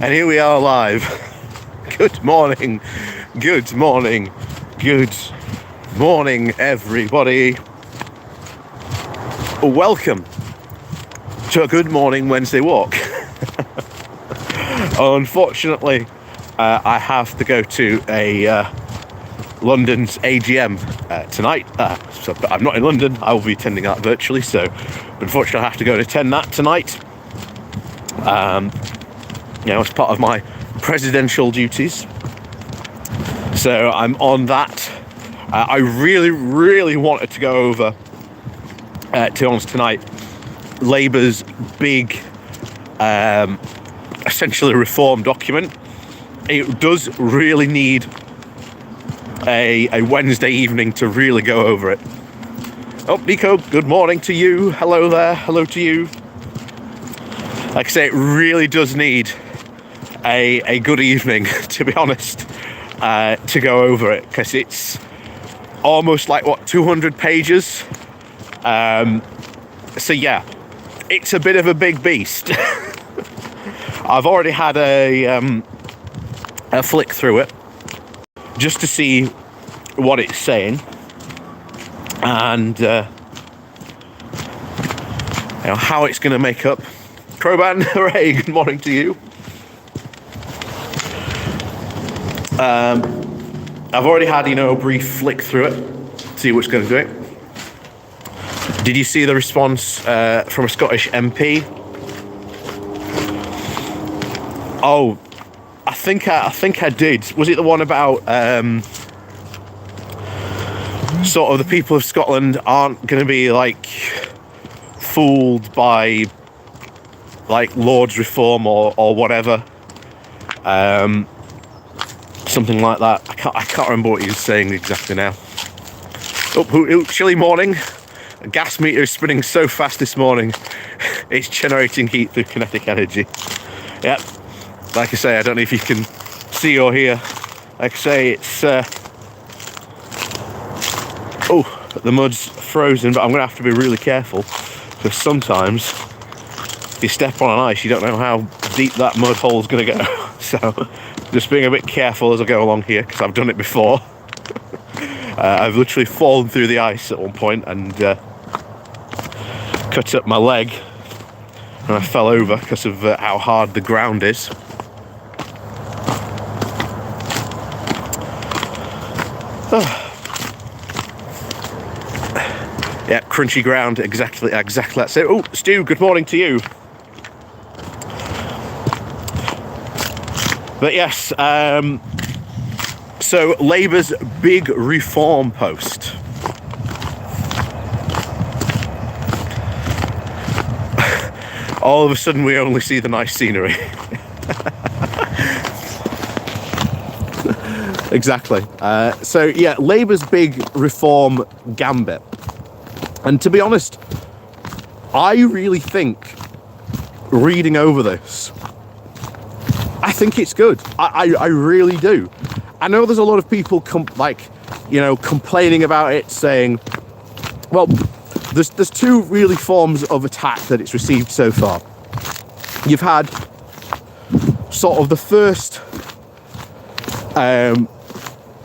And here we are live. Good morning, good morning, good morning, everybody. Welcome to a Good Morning Wednesday walk. Unfortunately, I have to go to a London's AGM tonight. So I'm not in London. I will be attending that virtually. So, unfortunately, I have to go and attend that tonight. As part of my presidential duties. So I'm on that. I really wanted to go over to honest tonight Labour's big essentially reform document. It does really need a Wednesday evening to really go over it. Oh, Nico, good morning to you. Hello there. Hello to you. Like I say, it really does need a good evening, to be honest, to go over it, because it's almost like 200 pages. So yeah, it's a bit of a big beast. I've already had a flick through it just to see what it's saying, and how it's going to make up. Crowban, hooray! Good morning to you. I've already had, a brief flick through it, see what's going to do it. Did you see the response from a Scottish MP? Oh, I think I did. Was it the one about sort of the people of Scotland aren't going to be fooled by Lord's reform or whatever? Something like that. I can't remember what he was saying exactly now. Oh, chilly morning. The gas meter is spinning so fast this morning. It's generating heat through kinetic energy. Yep. Like I say, I don't know if you can see or hear. Like I say, it's the mud's frozen, but I'm gonna have to be really careful, because sometimes if you step on an ice, you don't know how deep that mud hole's gonna go. So just being a bit careful as I go along here, because I've done it before. I've literally fallen through the ice at one point and cut up my leg, and I fell over because of how hard the ground is. Yeah, crunchy ground, exactly that's it. Oh, Stu, good morning to you. But yes, so Labour's big reform post. All of a sudden we only see the nice scenery. Exactly. So yeah, Labour's big reform gambit. And to be honest, I really think, reading over this, I think it's good. I really do. I know there's a lot of people complaining about it, saying, well, there's two really forms of attack that it's received so far. You've had sort of the first, and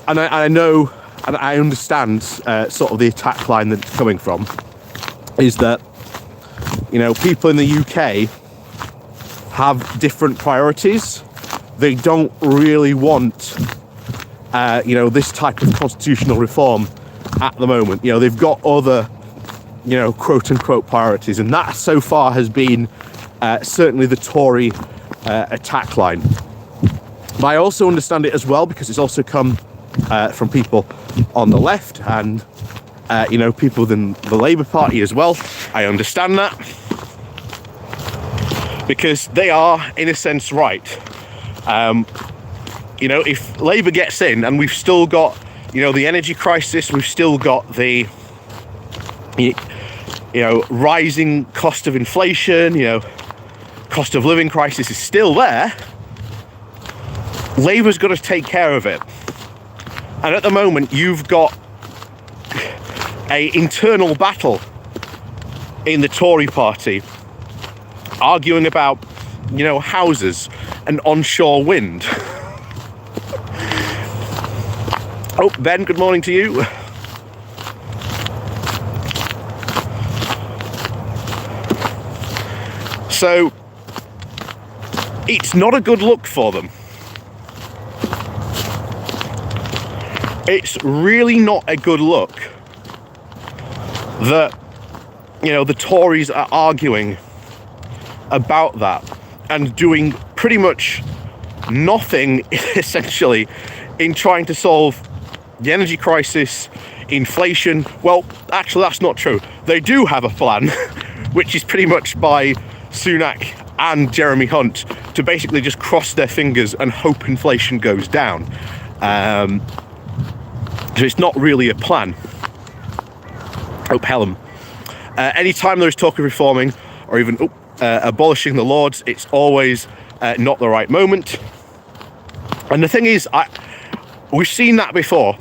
I know and I understand sort of the attack line that it's coming from, is that people in the UK have different priorities. They don't really want this type of constitutional reform at the moment. They've got other quote unquote priorities, and that so far has been certainly the Tory attack line. But I also understand it as well, because it's also come from people on the left and people within the Labour Party as well. I understand that, because they are in a sense right. If Labour gets in, and we've still got the energy crisis, we've still got the rising cost of inflation, cost of living crisis is still there. Labour's got to take care of it. And at the moment, you've got an internal battle in the Tory party, arguing about you know, houses and onshore wind. Oh, Ben, good morning to you. So it's not a good look for them. It's really not a good look that, you know, the Tories are arguing about that and doing pretty much nothing essentially in trying to solve the energy crisis, inflation. Well, actually that's not true. They do have a plan, which is pretty much by Sunak and Jeremy Hunt to basically just cross their fingers and hope inflation goes down. So it's not really a plan. Oh, Pelham. Anytime there's talk of reforming or even abolishing the Lords, it's always not the right moment. And the thing is, we've seen that before,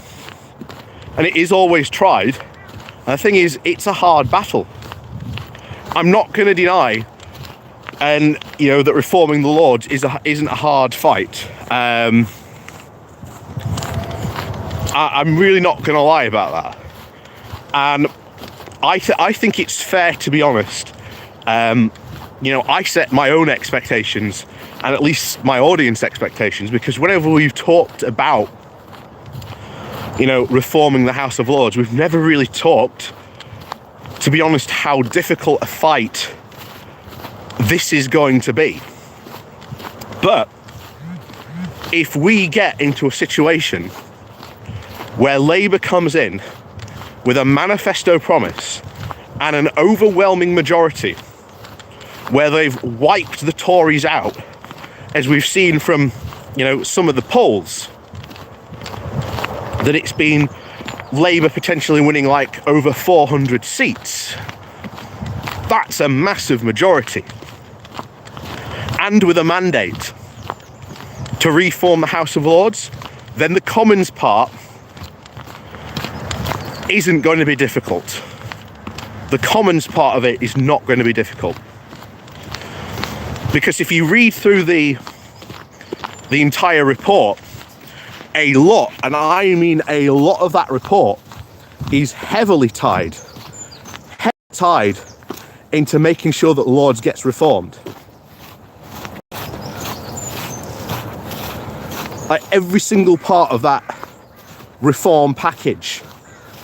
and it is always tried. And the thing is, it's a hard battle. I'm not going to deny, and you know, that reforming the Lords isn't a hard fight. I'm really not going to lie about that. And I think it's fair to be honest. You know, I set my own expectations, and at least my audience expectations, because whenever we've talked about, you know, reforming the House of Lords, we've never really talked, to be honest, how difficult a fight this is going to be. But if we get into a situation where Labour comes in with a manifesto promise and an overwhelming majority, where they've wiped the Tories out, as we've seen from, you know, some of the polls, that it's been Labour potentially winning like over 400 seats. That's a massive majority. And with a mandate to reform the House of Lords, then the Commons part isn't going to be difficult. The Commons part of it is not going to be difficult. Because if you read through the entire report, a lot, and I mean a lot of that report, is heavily tied into making sure that the Lords gets reformed. Like every single part of that reform package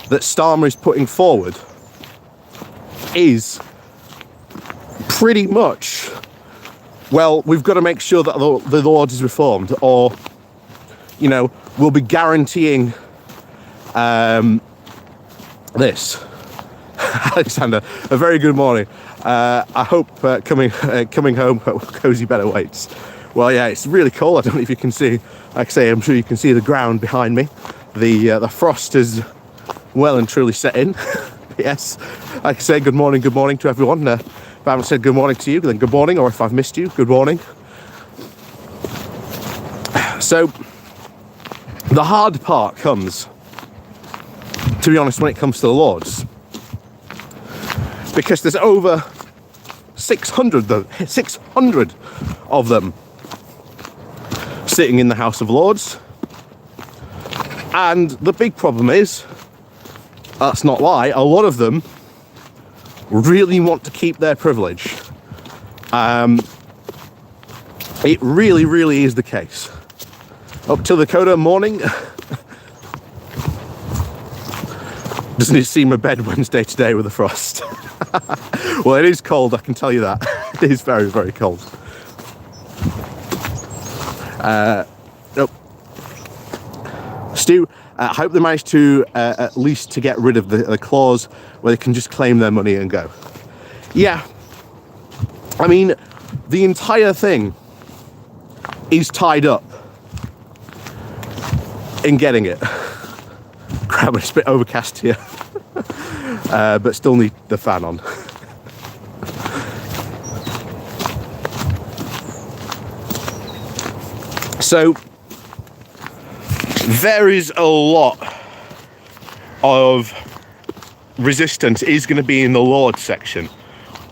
that Starmer is putting forward is pretty much, well, we've got to make sure that the Lords is reformed, or, you know, we'll be guaranteeing this. Alexander, a very good morning. I hope coming home, cozy bed awaits. Well, yeah, it's really cold. I don't know if you can see. Like I say, I'm sure you can see the ground behind me. The frost is well and truly set in. Yes, like I say, good morning to everyone. If I haven't said good morning to you, then good morning, or if I've missed you, good morning. So, the hard part comes, to be honest, when it comes to the Lords. Because there's over 600 of them sitting in the House of Lords. And the big problem is, that's not why, a lot of them really want to keep their privilege. It really, really is the case. Up till Dakota, morning. Doesn't it seem a bed Wednesday today with the frost? Well, it is cold, I can tell you that. It is very, very cold. Stu, I hope they manage to at least to get rid of the clause where they can just claim their money and go. Yeah, I mean, the entire thing is tied up in getting it. Crap, it's a bit overcast here. But still need the fan on. So there is a lot of resistance is going to be in the Lords section.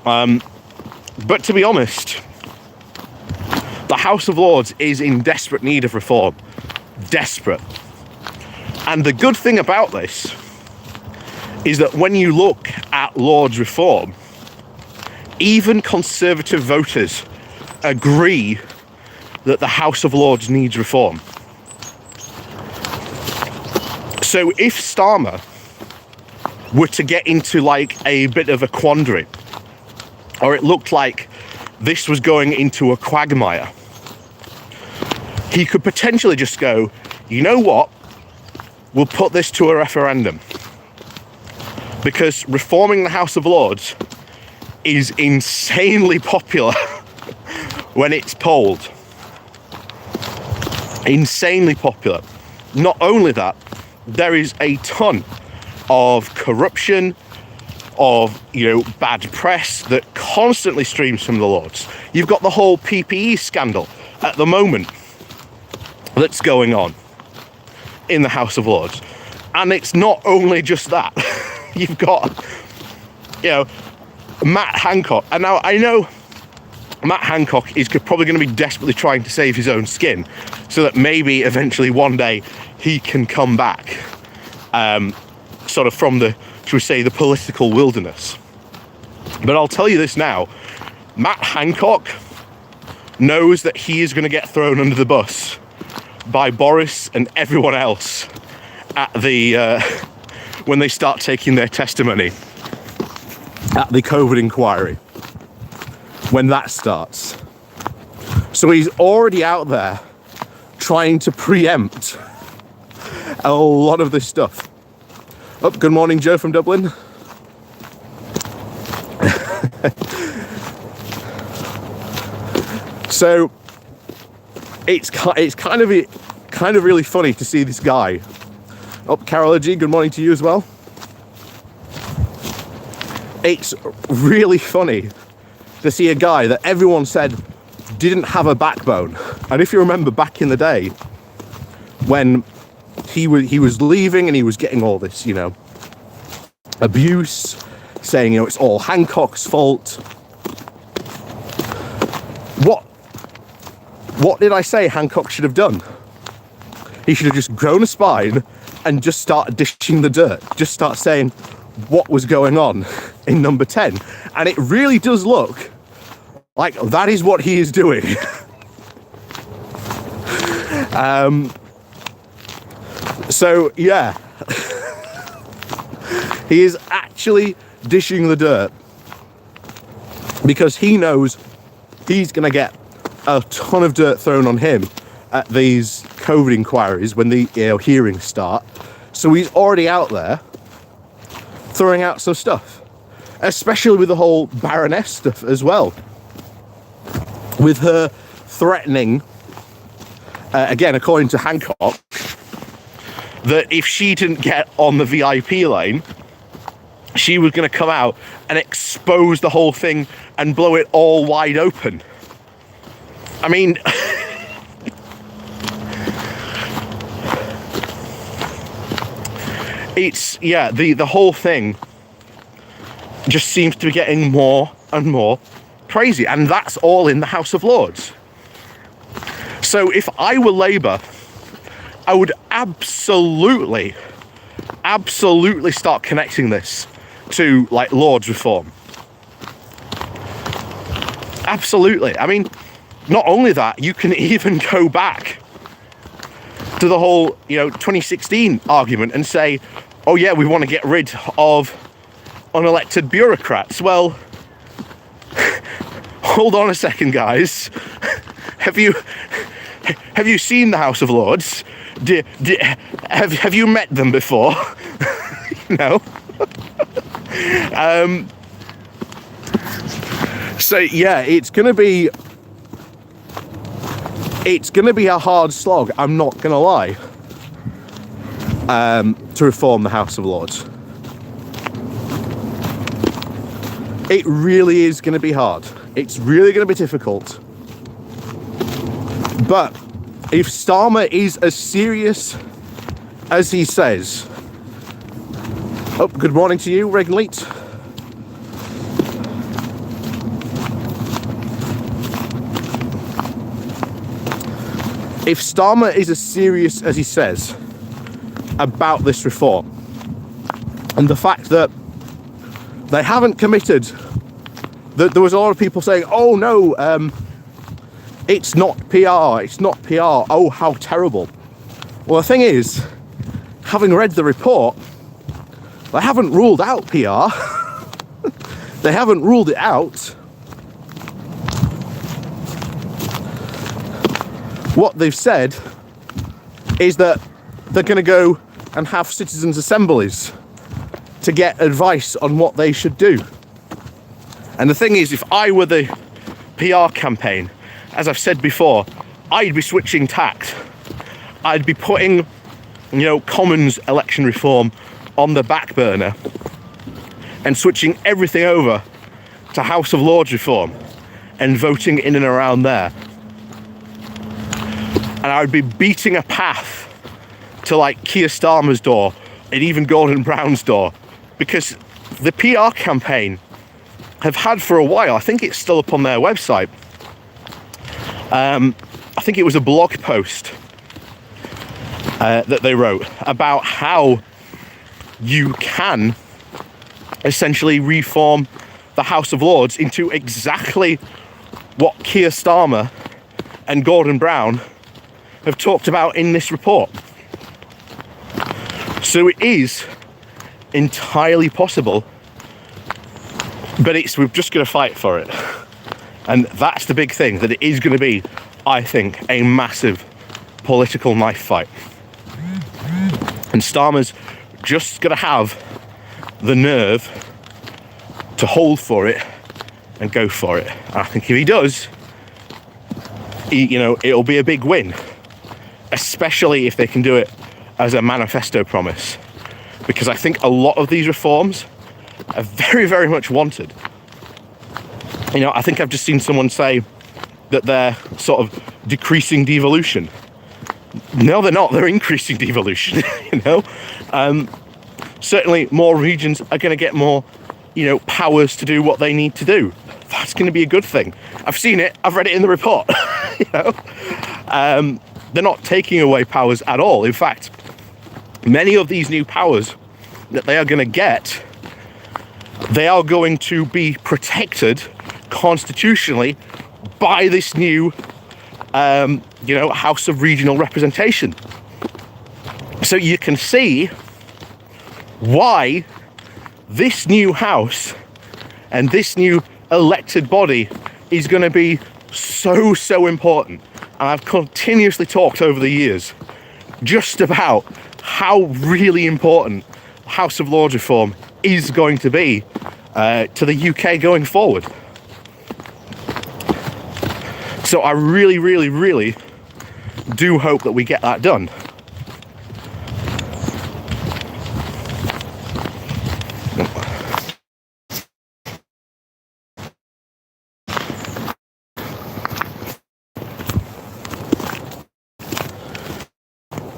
But to be honest, The House of Lords is in desperate need of reform. Desperate. And the good thing about this is that when you look at Lords reform, even Conservative voters agree that the House of Lords needs reform. So if Starmer were to get into like a bit of a quandary, or it looked like this was going into a quagmire, he could potentially just go, you know what, we'll put this to a referendum. Because reforming the House of Lords is insanely popular when it's polled. Insanely popular. Not only that, there is a ton of corruption, of bad press that constantly streams from the Lords. You've got the whole PPE scandal at the moment that's going on in the House of Lords, and it's not only just that. You've got Matt Hancock, and now I know Matt Hancock is probably going to be desperately trying to save his own skin so that maybe eventually one day he can come back sort of from the, shall we say, the political wilderness. But I'll tell you this now, Matt Hancock knows that he is going to get thrown under the bus by Boris and everyone else at the when they start taking their testimony at the COVID inquiry, when that starts. So he's already out there trying to preempt a lot of this stuff. Oh, good morning, Joe from Dublin. So it's kind of really funny to see this guy. Oh, Carola G, good morning to you as well. It's really funny to see a guy that everyone said didn't have a backbone. And if you remember back in the day when he was leaving and he was getting all this, abuse, saying, it's all Hancock's fault. What did I say Hancock should have done? He should have just grown a spine and just start dishing the dirt. Just start saying what was going on in number 10. And it really does look like that is what he is doing. So, yeah. He is actually dishing the dirt because he knows he's going to get a ton of dirt thrown on him at these COVID inquiries when the hearings start. So he's already out there throwing out some stuff, especially with the whole Baroness stuff as well, with her threatening, again according to Hancock, that if she didn't get on the VIP lane, she was going to come out and expose the whole thing and blow it all wide open. I mean, it's, the whole thing just seems to be getting more and more crazy, and that's all in the House of Lords. So if I were Labour, I would absolutely start connecting this to like Lords reform. Absolutely. I mean, not only that, you can even go back to the whole 2016 argument and say, oh yeah, we want to get rid of unelected bureaucrats. Well, hold on a second, guys. Have you seen the House of Lords? Have you met them before? No. So yeah, it's gonna be a hard slog, I'm not gonna lie, to reform the House of Lords. It really is gonna be hard. It's really gonna be difficult. But if Starmer is as serious as he says, oh, good morning to you, Regan Leet. if Starmer is as serious as he says about this reform, and the fact that they haven't committed, that there was a lot of people saying, oh no, it's not PR, it's not PR, oh how terrible. Well, the thing is, having read the report, they haven't ruled out PR. They haven't ruled it out. What they've said is that they're going to go and have citizens' assemblies to get advice on what they should do. And the thing is, if I were the PR campaign, as I've said before, I'd be switching tact. I'd be putting, Commons election reform on the back burner and switching everything over to House of Lords reform and voting in and around there. And I would be beating a path to like Keir Starmer's door and even Gordon Brown's door, because the PR campaign have had for a while, I think it's still up on their website, I think it was a blog post that they wrote about how you can essentially reform the House of Lords into exactly what Keir Starmer and Gordon Brown have talked about in this report. So it is entirely possible, but we've just got to fight for it. And that's the big thing, that it is going to be, I think, a massive political knife fight. And Starmer's just got to have the nerve to hold for it and go for it. And I think if he does, it'll be a big win, especially if they can do it as a manifesto promise, because I think a lot of these reforms are very, very much wanted. I think I've just seen someone say that they're sort of decreasing devolution. No, they're not. They're increasing devolution. Certainly more regions are going to get more, powers to do what they need to do. That's going to be a good thing. I've seen it. I've read it in the report. They're not taking away powers at all. In fact, many of these new powers that they are going to get, they are going to be protected constitutionally by this new, House of Regional Representation. So you can see why this new House and this new elected body is going to be so, so important. And I've continuously talked over the years just about how really important House of Lords reform is going to be to the UK going forward. So I really, really, really do hope that we get that done.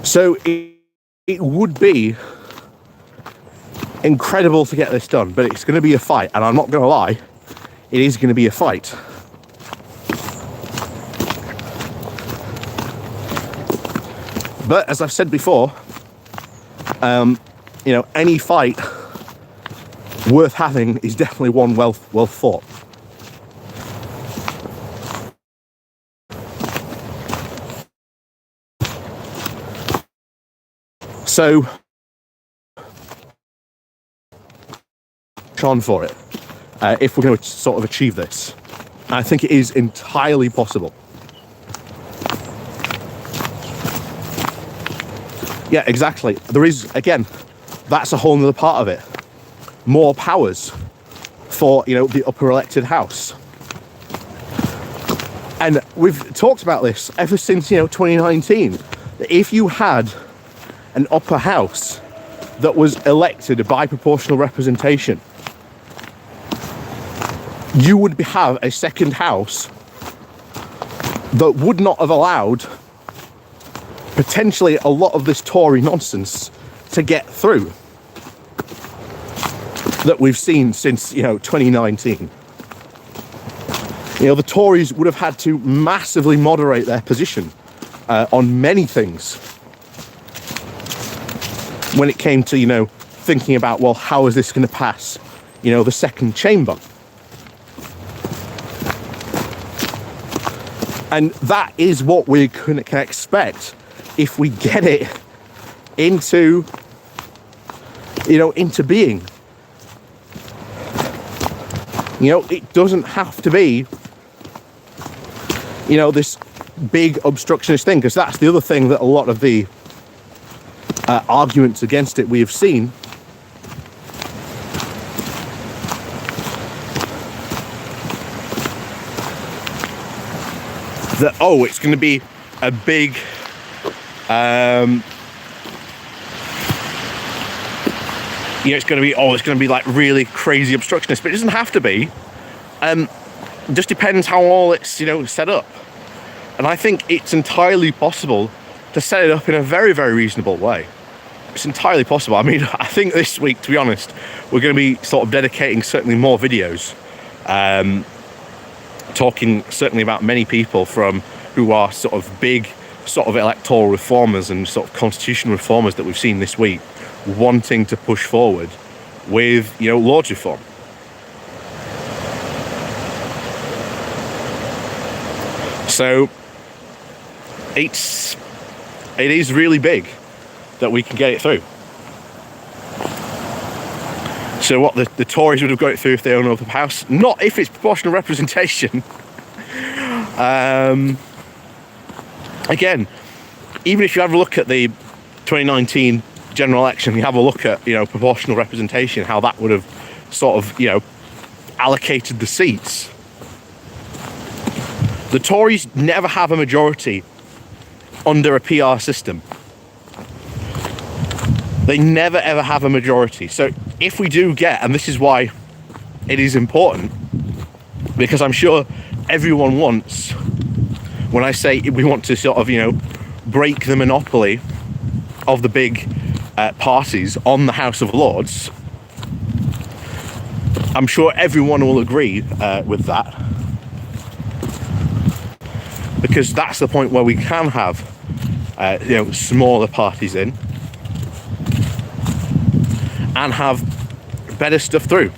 So it would be incredible to get this done, but it's going to be a fight, and I'm not going to lie, it is going to be a fight. But as I've said before, any fight worth having is definitely one well fought. So, on for it, if we're going to sort of achieve this. I think it is entirely possible. Yeah, exactly. There is, again, that's a whole nother part of it. More powers for, the upper elected house. And we've talked about this ever since, 2019. If you had an upper house that was elected by proportional representation, you would have a second house that would not have allowed potentially a lot of this Tory nonsense to get through that we've seen since 2019. The Tories would have had to massively moderate their position on many things when it came to, thinking about, well, how is this going to pass, the second chamber? And that is what we can expect if we get it into, into being. It doesn't have to be, this big obstructionist thing, because that's the other thing that a lot of the arguments against it we have seen. That, it's going to be a big it's going to be like really crazy obstructionist, but it doesn't have to be. It just depends how all it's set up. And I think it's entirely possible to set it up in a very, very reasonable way. It's entirely possible. I mean, I think this week, to be honest, we're going to be sort of dedicating certainly more videos, talking certainly about many people who are sort of big sort of electoral reformers and sort of constitutional reformers that we've seen this week, wanting to push forward with Lord's reform. So it is really big that we can get it through. So what, the Tories would have got it through if they own up the House? Not if it's proportional representation. Again, even if you have a look at the 2019 general election, you have a look at proportional representation, how that would have sort of allocated the seats. The Tories never have a majority under a PR system. They never ever have a majority. So if we do get, and this is why it is important, because I'm sure everyone wants, when I say we want to sort of break the monopoly of the big parties on the House of Lords, I'm sure everyone will agree with that, because that's the point where we can have smaller parties in and have better stuff through.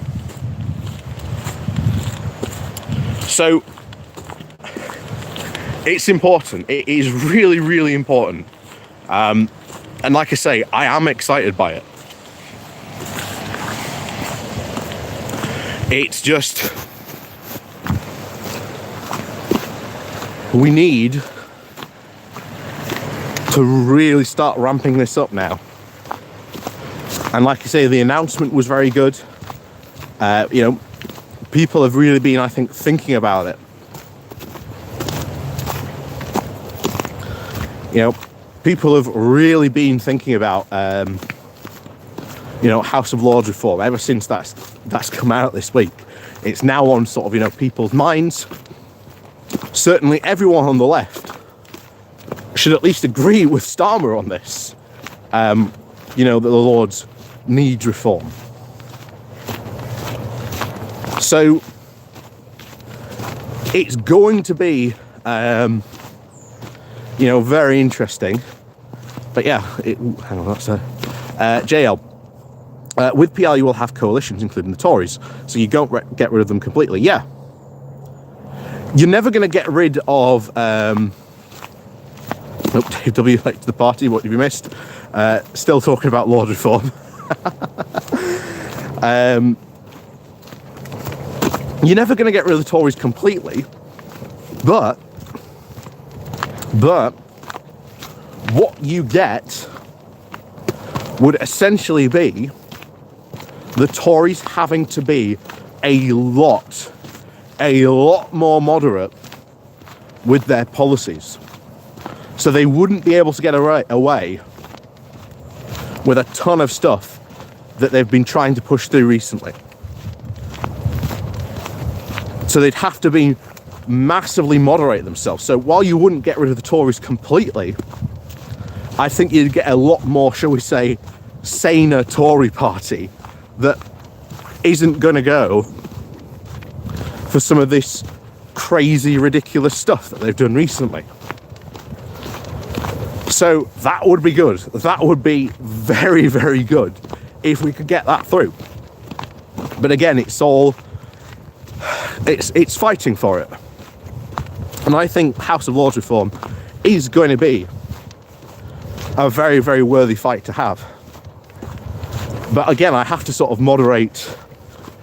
So it's important. It is really, really important. And like I say, I am excited by it. It's just, we need to really start ramping this up now. And like I say, the announcement was very good. People have really been, I think, thinking about it. People have really been thinking about, House of Lords reform ever since that's come out this week. It's now on sort of, people's minds. Certainly everyone on the left should at least agree with Starmer on this. That the Lords need reform. So it's going to be, very interesting. But yeah, hang on, that's JL. With PR, you will have coalitions, including the Tories, so you don't get rid of them completely. Yeah, you're never going to get rid of. Dave W. to the party. What have you missed? Still talking about Lord reform. You're never going to get rid of the Tories completely, but what you get would essentially be the Tories having to be a lot more moderate with their policies. So they wouldn't be able to get away with a ton of stuff that they've been trying to push through recently. So they'd have to be massively moderate themselves. So while you wouldn't get rid of the Tories completely, I think you'd get a lot more, shall we say, saner Tory party that isn't going to go for some of this crazy, ridiculous stuff that they've done recently. So that would be good. That would be very, very good if we could get that through. But again, it's fighting for it. And I think House of Lords reform is going to be a very, very worthy fight to have. But again, I have to sort of moderate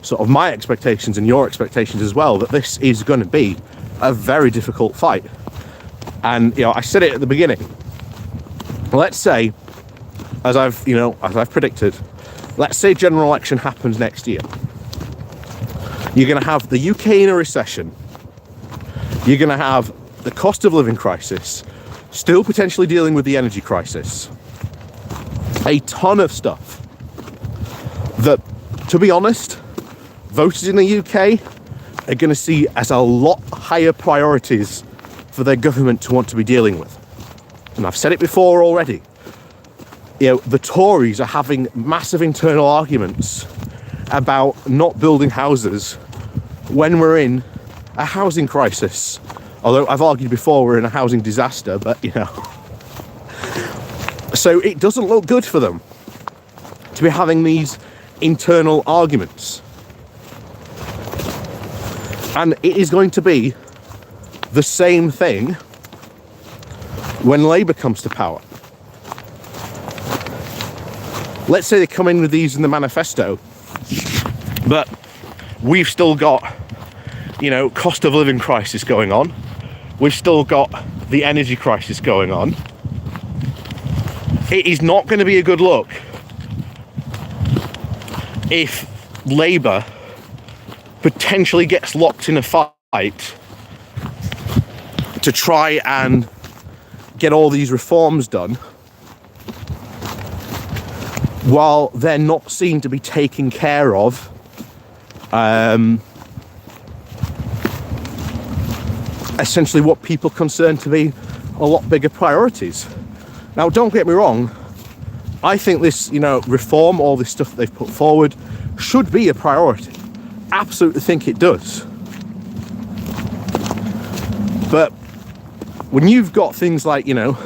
sort of my expectations and your expectations as well, that this is going to be a very difficult fight. And, you know, I said it at the beginning. Let's say, as I've predicted, let's say general election happens next year. You're going to have the UK in a recession. You're going to have the cost of living crisis, still potentially dealing with the energy crisis. A ton of stuff that, to be honest, voters in the UK are going to see as a lot higher priorities for their government to want to be dealing with. And I've said it before already. You know, the Tories are having massive internal arguments about not building houses when we're in a housing crisis. Although I've argued before we're in a housing disaster, but you know. So it doesn't look good for them to be having these internal arguments. And it is going to be the same thing when Labour comes to power. Let's say they come in with these in the manifesto, but we've still got, you know, cost of living crisis going on. We've still got the energy crisis going on. It is not going to be a good look if Labour potentially gets locked in a fight to try and get all these reforms done while they're not seen to be taking care of essentially what people consider to be a lot bigger priorities. Now, don't get me wrong, I think this, you know, reform, all this stuff that they've put forward should be a priority. Absolutely think it does. But when you've got things like, you know,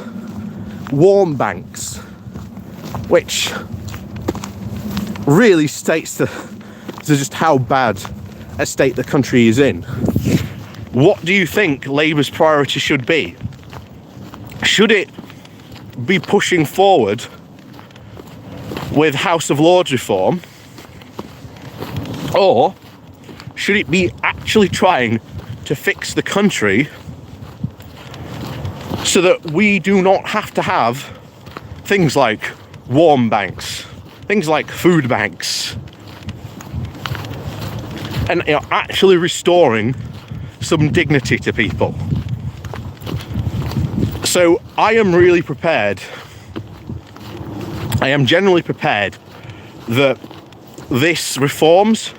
warm banks, which really states to just how bad a state the country is in, what do you think Labour's priority should be? Should it be pushing forward with House of Lords reform, or should it be actually trying to fix the country so that we do not have to have things like warm banks, things like food banks, and, you know, actually restoring some dignity to people? So I am really prepared, I am generally prepared that this reforms,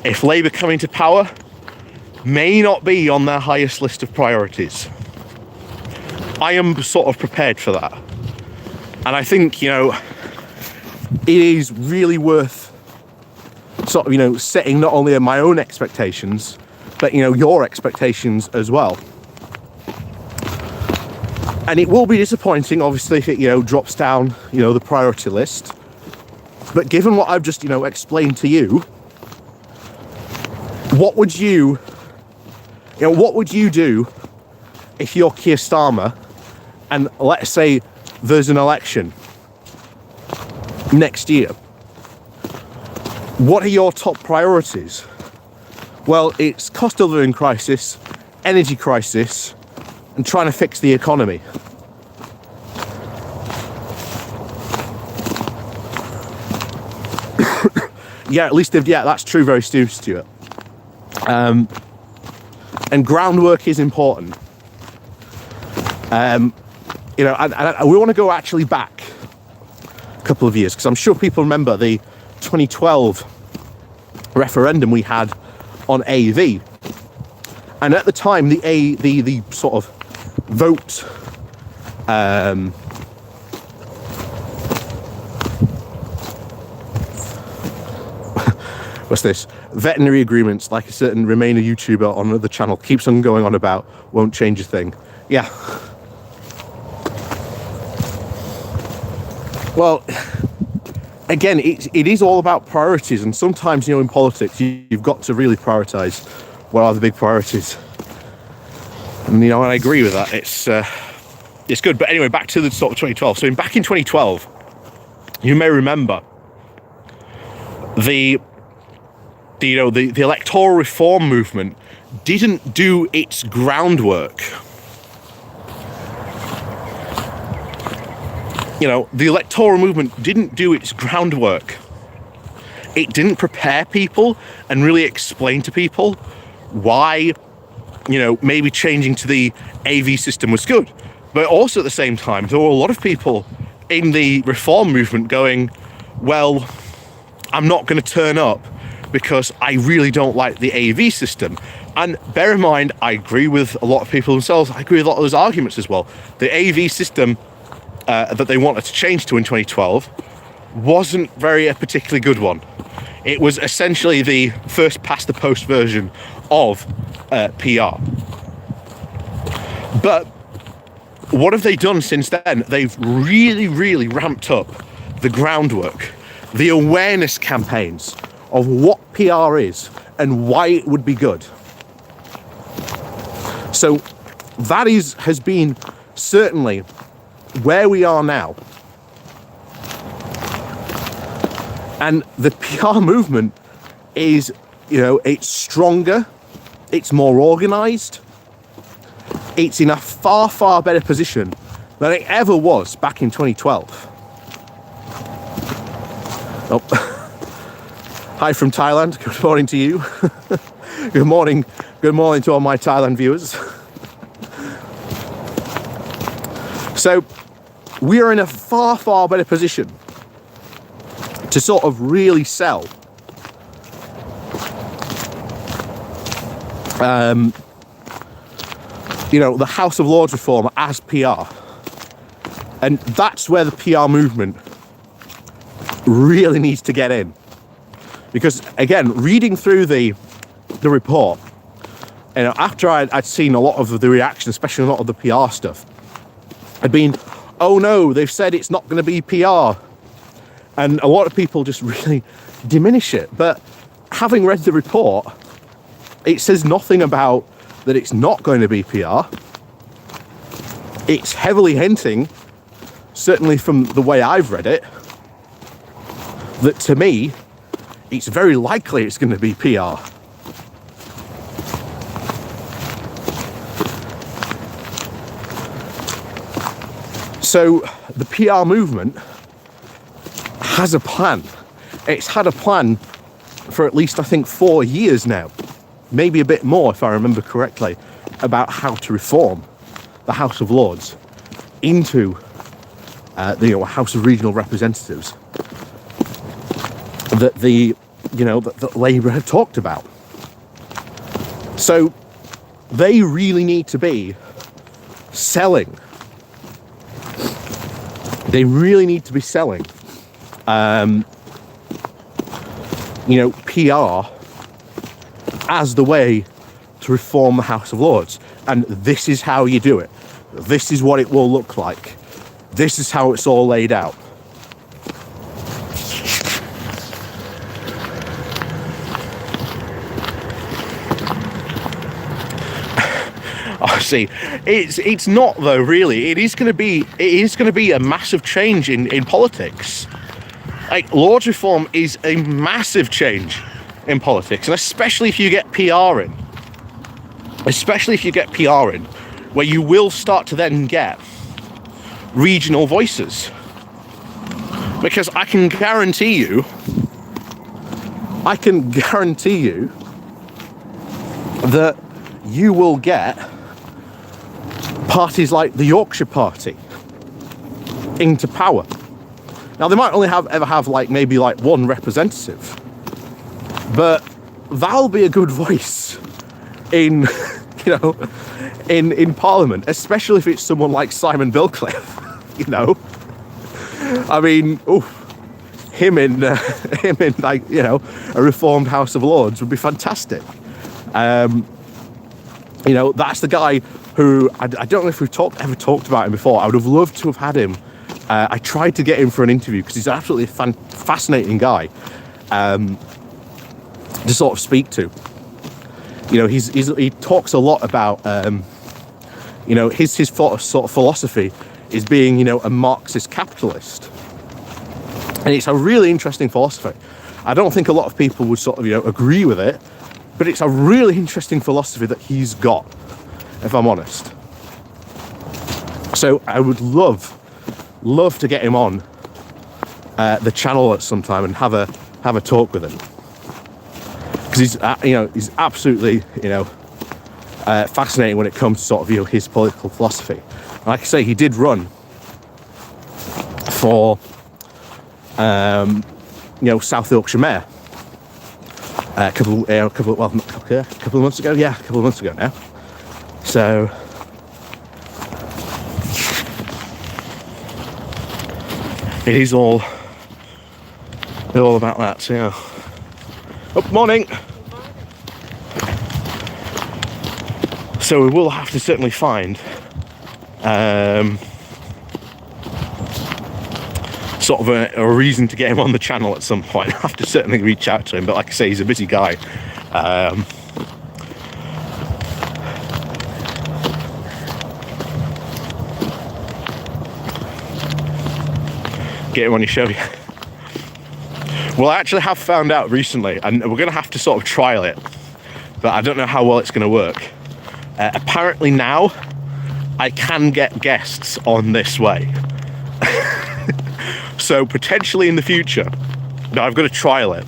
if Labour come into power, may not be on their highest list of priorities. I am sort of prepared for that. And I think, you know, it is really worth sort of, you know, setting not only my own expectations, but, you know, your expectations as well. And it will be disappointing, obviously, if it, you know, drops down, you know, the priority list. But given what I've just, you know, explained to you, what would you do if you're Keir Starmer and let's say there's an election next year? What are your top priorities? Well, it's cost of living crisis, energy crisis, and trying to fix the economy. Yeah, at least that's true, very Stuart. And groundwork is important. You know, and we want to go actually back a couple of years, because I'm sure people remember the 2012 referendum we had on AV. And at the time, the sort of vote what's this? Veterinary agreements, like a certain Remainer YouTuber on another channel keeps on going on about, won't change a thing. Yeah. Well, again, it is all about priorities, and sometimes, in politics, you've got to really prioritise what are the big priorities. And and I agree with that. It's good. But anyway, back to the sort of 2012. So back in 2012, you may remember the electoral reform movement didn't do its groundwork. The electoral movement didn't do its groundwork. It didn't prepare people and really explain to people why, maybe changing to the AV system was good. But also at the same time, there were a lot of people in the reform movement going, well, I'm not going to turn up because I really don't like the AV system. And bear in mind, I agree with a lot of people themselves. I agree with a lot of those arguments as well. The AV system that they wanted to change to in 2012 wasn't a particularly good one. It was essentially the first past the post version of PR. But what have they done since then? They've really, really ramped up the groundwork, the awareness campaigns of what PR is and why it would be good. So that has been certainly where we are now. And the PR movement is, it's stronger, it's more organised, it's in a far, far better position than it ever was back in 2012. Oh. Hi from Thailand, good morning to you. Good morning to all my Thailand viewers. So we are in a far, far better position to sort of really sell the House of Lords reform as PR. And that's where the PR movement really needs to get in. Because again, reading through the report, after I'd seen a lot of the reaction, especially a lot of the PR stuff, I'd been, oh no, they've said it's not going to be PR. And a lot of people just really diminish it. But having read the report, it says nothing about that it's not going to be PR. It's heavily hinting, certainly from the way I've read it, that to me, it's very likely it's going to be PR. So the PR movement has a plan. It's had a plan for at least, I think, 4 years now, maybe a bit more if I remember correctly, about how to reform the House of Lords into the House of Regional Representatives that that Labour have talked about. So they really need to be selling. They really need to be selling, PR as the way to reform the House of Lords. And this is how you do it. This is what it will look like. This is how it's all laid out. Oh, see, it's not though, really. It is going to be a massive change in politics. Like, Lords reform is a massive change in politics, and especially if you get PR in. Especially if you get PR in, where you will start to then get regional voices. Because I can guarantee you that you will get parties like the Yorkshire Party into power. Now, they might only ever have maybe one representative, but that'll be a good voice in in Parliament, especially if it's someone like Simon Bilcliffe. I mean, him in a reformed House of Lords would be fantastic. That's the guy who I don't know if we've ever talked about him before. I would have loved to have had him I tried to get him for an interview because he's an absolutely fascinating guy to sort of speak to. You know, he talks a lot about, you know, his sort of philosophy is being, you know, a Marxist capitalist. And it's a really interesting philosophy. I don't think a lot of people would sort of, you know, agree with it, but it's a really interesting philosophy that he's got, if I'm honest. So I would love to get him on the channel at some time and have a talk with him, because he's you know, he's absolutely, you know, fascinating when it comes to sort of, you know, his political philosophy. Like I say, he did run for you know, South Yorkshire Mayor a couple of months ago. Yeah, a couple of months ago now. So it is all about that. So yeah. Oh, morning. So we will have to certainly find sort of a reason to get him on the channel at some point. I have to certainly reach out to him, but like I say, he's a busy guy. Get him on your show. Well, I actually have found out recently, and we're going to have to sort of trial it, but I don't know how well it's going to work. Apparently now I can get guests on this way. So potentially in the future, now I've got to trial it.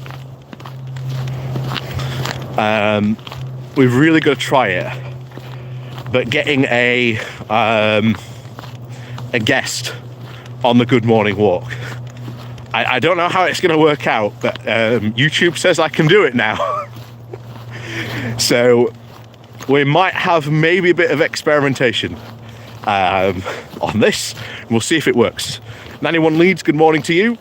We've really got to try it, but getting a guest on the Good Morning Walk, I don't know how it's going to work out, but YouTube says I can do it now. So we might have maybe a bit of experimentation on this. We'll see if it works. 91 Leeds, good morning to you.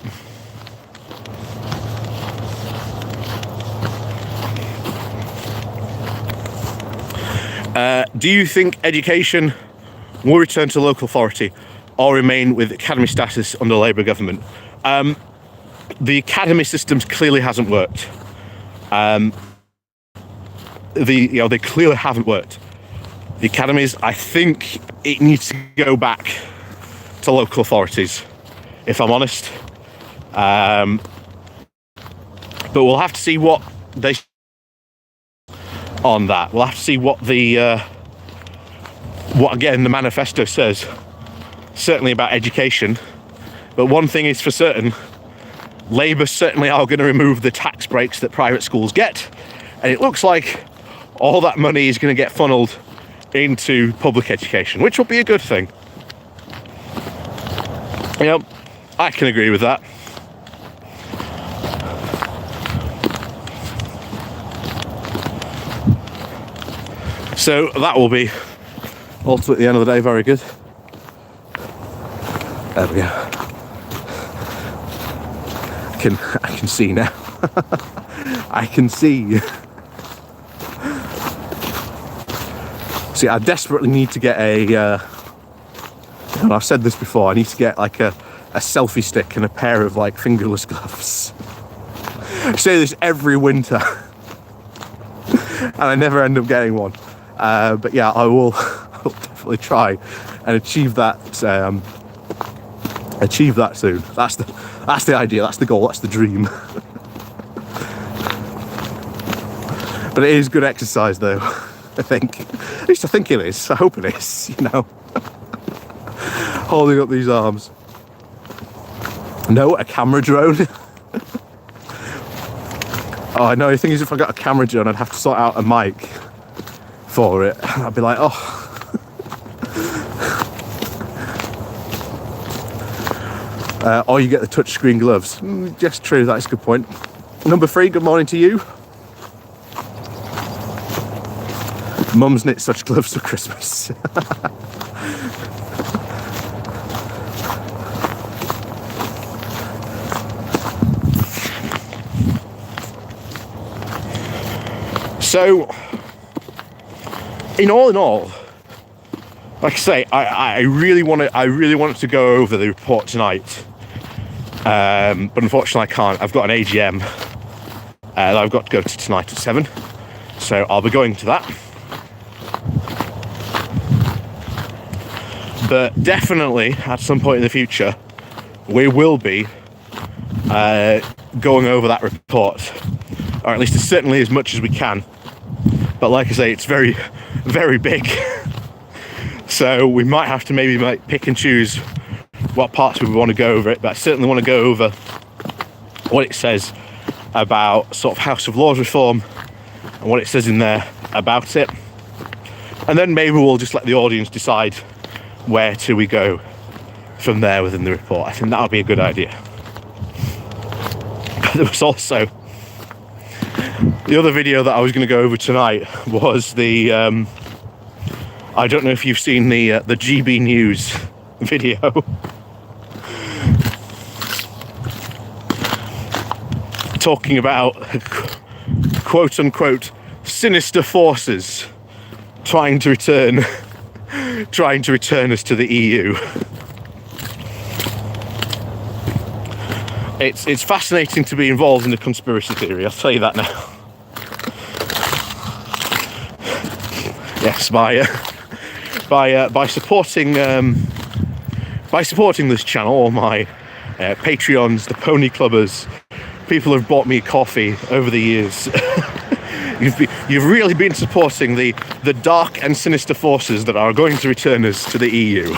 Do you think education will return to local authority or remain with academy status under Labour government? The academy systems clearly hasn't worked. They clearly haven't worked. The academies, I think it needs to go back to local authorities, if I'm honest. But we'll have to see what they on that. We'll have to see what the what again the manifesto says, certainly about education. But one thing is for certain, Labour certainly are going to remove the tax breaks that private schools get, and it looks like all that money is going to get funneled into public education, which will be a good thing. Yep, I can agree with that. So that will be ultimately at the end of the day very good. There we go. I can see now. I can see. See, I desperately need to get and I've said this before, I need to get like a selfie stick and a pair of like fingerless gloves. I say this every winter and I never end up getting one. But yeah, I will definitely try and achieve that soon. That's the idea, that's the goal, that's the dream. But it is good exercise though, I think. At least I think it is. I hope it is, you know. Holding up these arms. No, a camera drone. Oh, I know. The thing is, if I got a camera drone, I'd have to sort out a mic for it. I'd be like, oh. Or you get the touchscreen gloves. Yes, true. That is a good point. Number 3. Good morning to you. Mum's knit such gloves for Christmas. So, in all, like I say, I really wanted to go over the report tonight, but unfortunately I can't. I've got an AGM that I've got to go to tonight at 7, so I'll be going to that. But definitely at some point in the future we will be going over that report, or at least certainly as much as we can. But like I say, it's very, very big. So we might have to maybe pick and choose what parts we want to go over it, but I certainly want to go over what it says about sort of House of Lords reform and what it says in there about it. And then maybe we'll just let the audience decide where to we go from there within the report. I think that would be a good idea. But there was also the other video that I was going to go over tonight was the I don't know if you've seen the GB News video. Talking about quote unquote sinister forces trying to return us to the EU. It's fascinating to be involved in a conspiracy theory, I'll tell you that now. Yes, by supporting this channel, all my Patreons, the Pony Clubbers, people who've bought me coffee over the years. You've really been supporting the dark and sinister forces that are going to return us to the EU.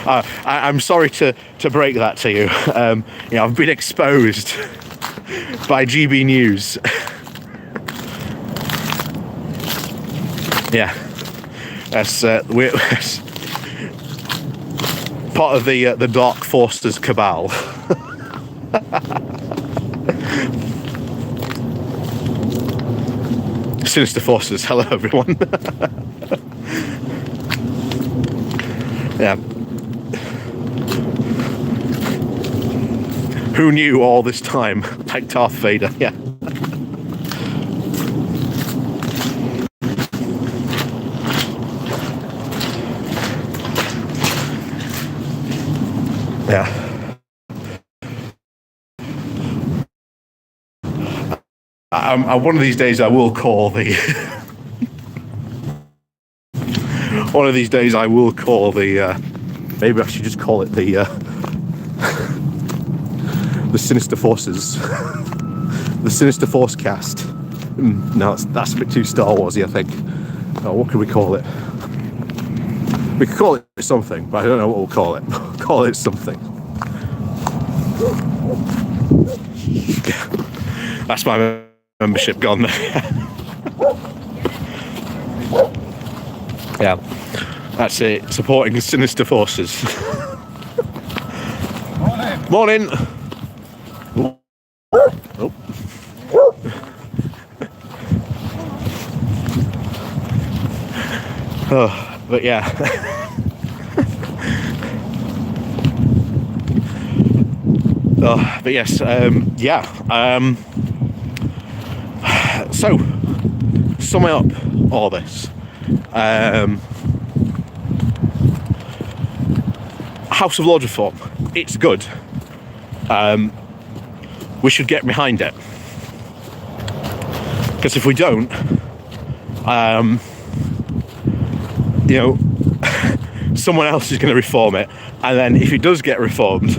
I'm sorry to break that to you. I've been exposed by GB News. Yeah, we're part of the Dark Forces cabal. Sinister forces. Hello, everyone. Yeah. Who knew all this time? Like Darth Vader. Yeah. Yeah. One of these days I will call the one of these days I will call the maybe I should just call it the Sinister Forces. The Sinister Force cast. No, that's a bit too Star Warsy, I think. Oh, what can we call it? We could call it something, but I don't know what we'll call it. We'll call it something. That's my membership gone there. Yeah, that's it. Supporting the Sinister Forces. Morning. Morning. Oh. Oh, but yeah. Oh, but yes, yeah. So, summing up all this, House of Lords reform, it's good. We should get behind it, because if we don't, someone else is going to reform it, and then if it does get reformed,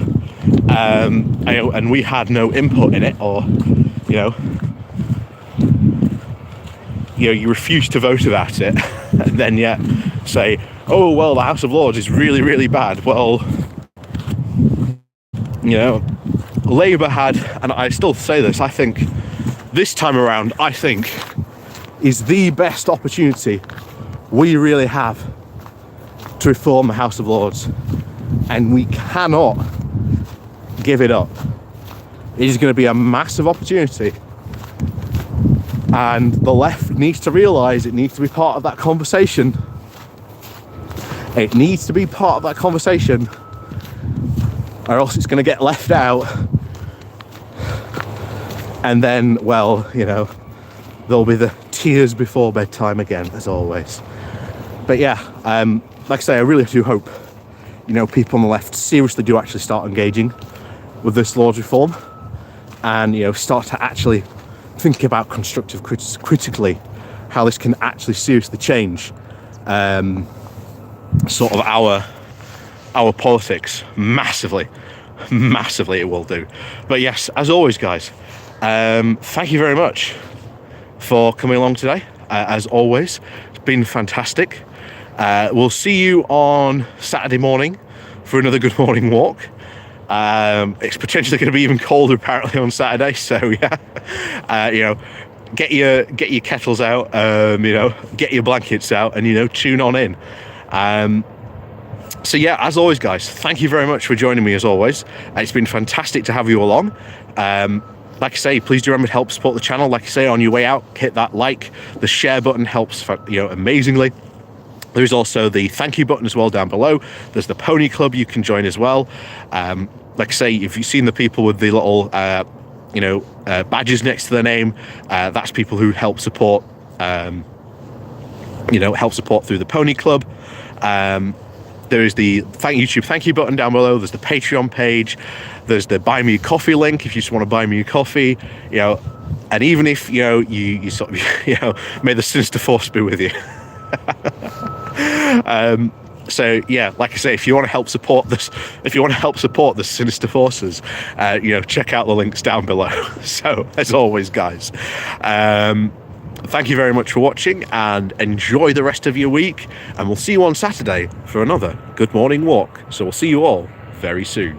and we had no input in it, or you refuse to vote about it, and then say, oh well, the House of Lords is really, really bad. Well, Labour had, and I still say this, I think this time around, is the best opportunity we really have to reform the House of Lords, and we cannot give it up. It is going to be a massive opportunity, and the left needs to realise it needs to be part of that conversation. It needs to be part of that conversation, or else it's going to get left out, and then, well, there'll be the tears before bedtime again, as always. But yeah, like I say, I really do hope, you know, people on the left seriously do actually start engaging with this laws reform, and, you know, start to actually think about constructive critically how this can actually seriously change sort of our politics massively it will do. But yes, as always, guys, thank you very much for coming along today. As always, it's been fantastic. We'll see you on Saturday morning for another good morning walk. It's potentially going to be even colder apparently on Saturday, so yeah, you know, get your kettles out, you know, get your blankets out, and, you know, tune on in. So yeah, as always, guys, thank you very much for joining me as always. It's been fantastic to have you along. Like I say, please do remember to help support the channel. Like I say, on your way out, hit that like. The share button helps, you know, amazingly. There's also the thank you button as well down below. There's the pony club you can join as well. Like I say, if you've seen the people with the little you know, badges next to their name, that's people who help support, you know, help support through the pony club. There is the YouTube thank you button down below. There's the Patreon page. There's the buy me a coffee link if you just want to buy me a coffee, you know. And even if, you know, you sort of, you know, may the sinister force be with you. So yeah, like I say, if you want to help support this, if you want to help support the sinister forces, you know, check out the links down below. So as always, guys, thank you very much for watching, and enjoy the rest of your week, and we'll see you on Saturday for another good morning walk. So we'll see you all very soon.